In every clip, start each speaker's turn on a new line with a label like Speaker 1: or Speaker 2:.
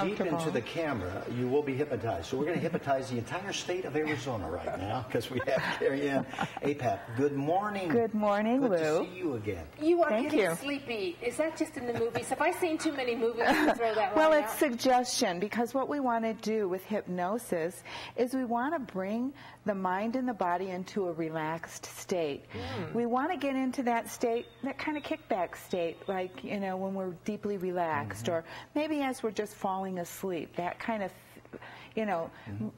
Speaker 1: deep into the camera, you will be hypnotized. So we're going to hypnotize the entire state of Arizona right now because we have Carrie Ann Apap. Good morning.
Speaker 2: Good morning, Lou.
Speaker 1: Good to see you again.
Speaker 3: You are getting sleepy. Is that just in the movies? Have I seen too many movies to throw that
Speaker 2: Well,
Speaker 3: line
Speaker 2: it's
Speaker 3: out?
Speaker 2: suggestion, because what we want to do with hypnosis is we want to bring the mind and the body into a relaxed state. We want to get into that state, that kind of kickback state, like, you know, when we're deeply relaxed, or maybe as we're just falling asleep, that kind of, you know,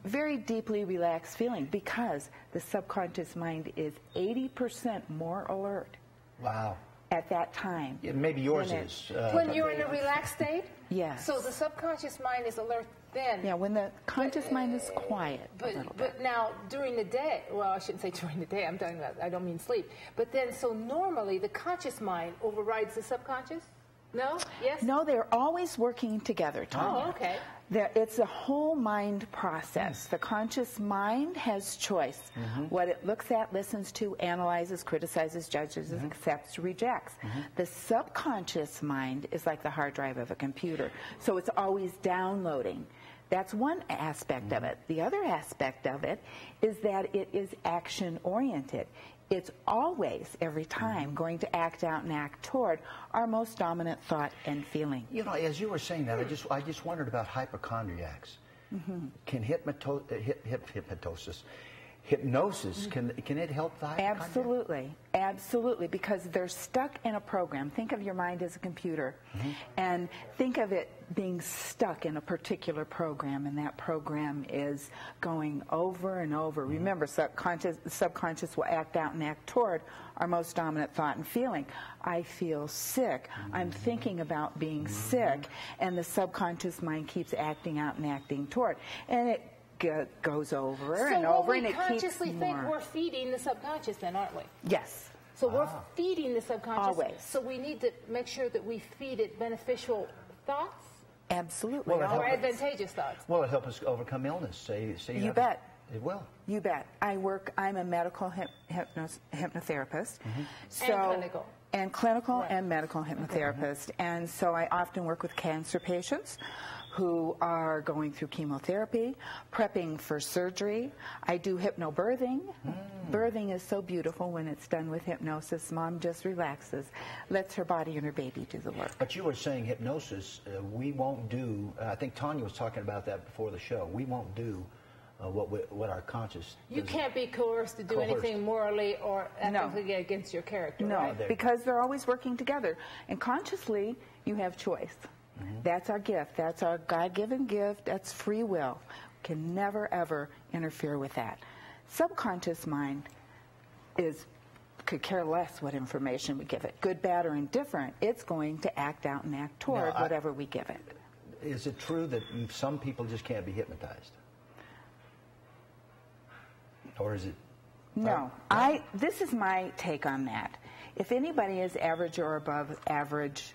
Speaker 2: very deeply relaxed feeling, because the subconscious mind is 80% more alert.
Speaker 1: Wow.
Speaker 2: At that time.
Speaker 1: Yeah, maybe yours is.
Speaker 3: When you're in a relaxed state?
Speaker 2: Yes.
Speaker 3: So the subconscious mind is alert then?
Speaker 2: Yeah, when the conscious mind is quiet a little bit.
Speaker 3: But now, during the day, well, I shouldn't say during the day, I'm talking about, I don't mean sleep. But then, so normally the conscious mind overrides the subconscious? No? Yes?
Speaker 2: No, they're always working together, Tanya.
Speaker 3: Oh, okay.
Speaker 2: It's a whole mind process. The conscious mind has choice. What it looks at, listens to, analyzes, criticizes, judges, accepts, rejects. The subconscious mind is like the hard drive of a computer. So it's always downloading. That's one aspect of it. The other aspect of it is that it is action-oriented. It's always, every time, going to act out and act toward our most dominant thought and feeling.
Speaker 1: You know, as you were saying that, I just wondered about hypochondriacs. Can hypnosis, can it help the hypochondriac?
Speaker 2: Absolutely, absolutely, because they're stuck in a program. Think of your mind as a computer, and think of it being stuck in a particular program, and that program is going over and over. Remember, subconscious will act out and act toward our most dominant thought and feeling. I feel sick. I'm thinking about being sick, and the subconscious mind keeps acting out and acting toward, and it goes over and over, and it keeps more. So we consciously think we're feeding the subconscious then, aren't we? Yes.
Speaker 3: So we're feeding the subconscious.
Speaker 2: Always.
Speaker 3: So we need to make sure that we feed it beneficial thoughts?
Speaker 2: Absolutely.
Speaker 3: Or advantageous thoughts?
Speaker 1: Will it help us overcome illness? Say
Speaker 2: you bet.
Speaker 1: It will.
Speaker 2: You bet. I'm a medical hypnotherapist.
Speaker 3: And clinical.
Speaker 2: And clinical and medical hypnotherapist. And so I often work with cancer patients who are going through chemotherapy, prepping for surgery. I do hypnobirthing. Birthing is so beautiful when it's done with hypnosis. Mom just relaxes, lets her body and her baby do the work.
Speaker 1: But you were saying hypnosis, we won't do, I think Tanya was talking about that before the show, we won't do what our conscious...
Speaker 3: You can't be coerced to do anything morally or ethically against your character, right?
Speaker 2: Because they're always working together. And consciously, you have choice. That's our gift. That's our God-given gift. That's free will. Can never, ever interfere with that. Subconscious mind could care less what information we give it. Good, bad, or indifferent, it's going to act out and act toward whatever we give it.
Speaker 1: Is it true that some people just can't be hypnotized? Or is it?
Speaker 2: No. This is my take on that. If anybody is average or above average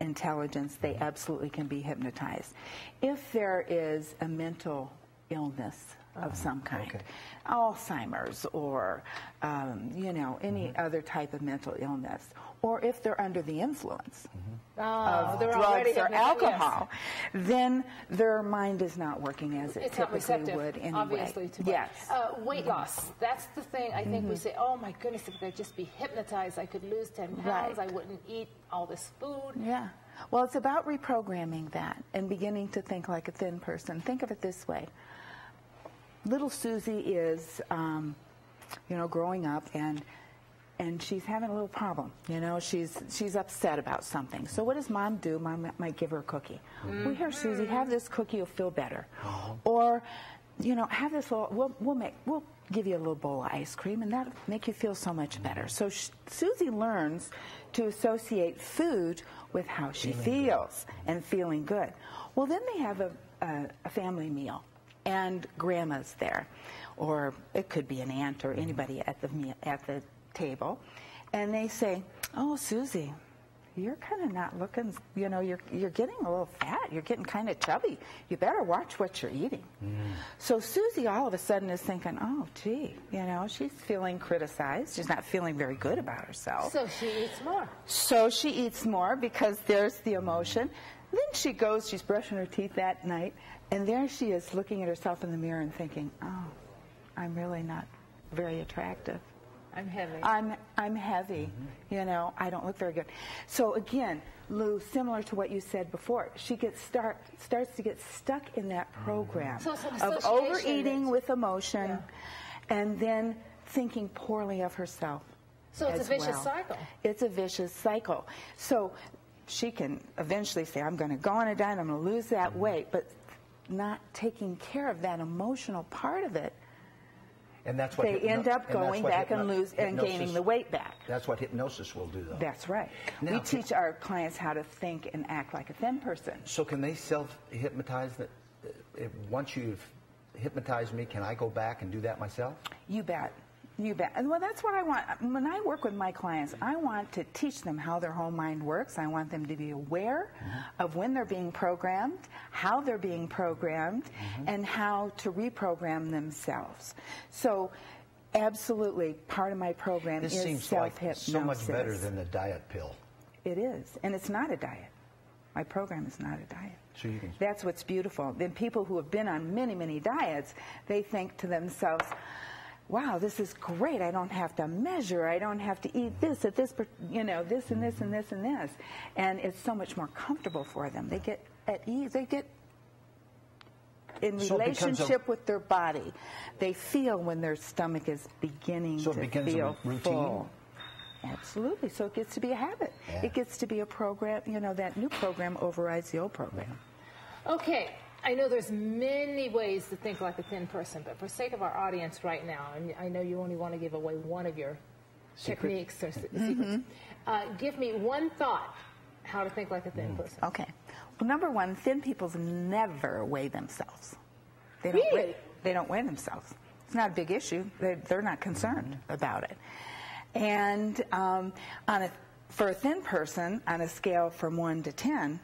Speaker 2: intelligence, they absolutely can be hypnotized. If there is a mental illness of some kind, Alzheimer's or, you know, any other type of mental illness, or if they're under the influence of drugs or alcohol, then their mind is not working as it typically would anyway.
Speaker 3: Obviously, weight loss. That's the thing. I think we say, oh my goodness, if I could just be hypnotized, I could lose 10 pounds. I wouldn't eat all this food.
Speaker 2: Yeah. Well, it's about reprogramming that and beginning to think like a thin person. Think of it this way. Little Susie is, you know, growing up, and she's having a little problem. You know, she's upset about something. So what does Mom do? Mom might give her a cookie. Well, here, Susie, have this cookie. You'll feel better. Or, you know, have this little. We'll give you a little bowl of ice cream, and that'll make you feel so much better. So Susie learns to associate food with how she feels and feeling good. Well, then they have a family meal. And Grandma's there, or it could be an aunt or anybody at the table, and they say, "Oh, Susie, you're kind of not looking. You know, you're getting a little fat. You're getting kind of chubby. You better watch what you're eating." So Susie, all of a sudden, is thinking, "Oh, gee, you know, she's feeling criticized. She's not feeling very good about herself."
Speaker 3: So she eats more.
Speaker 2: So she eats more because there's the emotion. Then she goes, she's brushing her teeth that night, and there she is looking at herself in the mirror and thinking, oh, I'm really not very attractive.
Speaker 3: I'm heavy.
Speaker 2: I'm heavy. You know, I don't look very good. So again, Lou, similar to what you said before, she starts to get stuck in that program of overeating with emotion and then thinking poorly of herself.
Speaker 3: So it's a vicious cycle.
Speaker 2: It's a vicious cycle. So she can eventually say, I'm going to go on a diet, I'm going to lose that weight, but not taking care of that emotional part of it.
Speaker 1: And that's what
Speaker 2: they end up going back and gaining the weight back.
Speaker 1: That's what hypnosis will do, though.
Speaker 2: That's right. Now, we teach our clients how to think and act like a thin person.
Speaker 1: So can they self-hypnotize? Once you've hypnotized me, can I go back and do that myself?
Speaker 2: You bet. You bet. And well, that's what I want. When I work with my clients, I want to teach them how their whole mind works. I want them to be aware of when they're being programmed, how they're being programmed, and how to reprogram themselves. So absolutely, part of my program is self-hypnosis.
Speaker 1: So much better than the diet pill.
Speaker 2: It is. And it's not a diet. My program is not a diet.
Speaker 1: So you can...
Speaker 2: That's what's beautiful. Then people who have been on many, many diets, they think to themselves, wow, this is great. I don't have to measure. I don't have to eat this at this, you know, this and this and this and this. And it's so much more comfortable for them. They get at ease. They get in relationship with their body. They feel when their stomach is beginning to feel full. Absolutely. So it gets to be a habit. Yeah. It gets to be a program. You know, that new program overrides the old program.
Speaker 3: Okay. I know there's many ways to think like a thin person, but for sake of our audience right now, and I know you only want to give away one of your techniques or secrets, give me one thought how to think like a thin person.
Speaker 2: Okay. Well, number one, thin people never weigh themselves. They don't weigh themselves. It's not a big issue. They're not concerned about it. And for a thin person, on a scale from 1 to 10,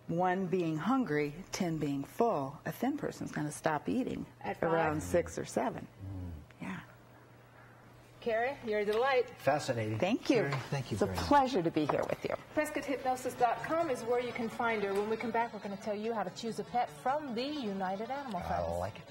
Speaker 2: 1 being hungry, 10 being full, a thin person's going to stop eating at around 6 or 7. Yeah.
Speaker 3: Carrie, you're a delight.
Speaker 1: Fascinating.
Speaker 2: Thank you.
Speaker 1: Carrie, thank you.
Speaker 2: It's a pleasure to be here with you.
Speaker 3: PrescottHypnosis.com is where you can find her. When we come back, we're going to tell you how to choose a pet from the United Animal Fund.
Speaker 1: I like it.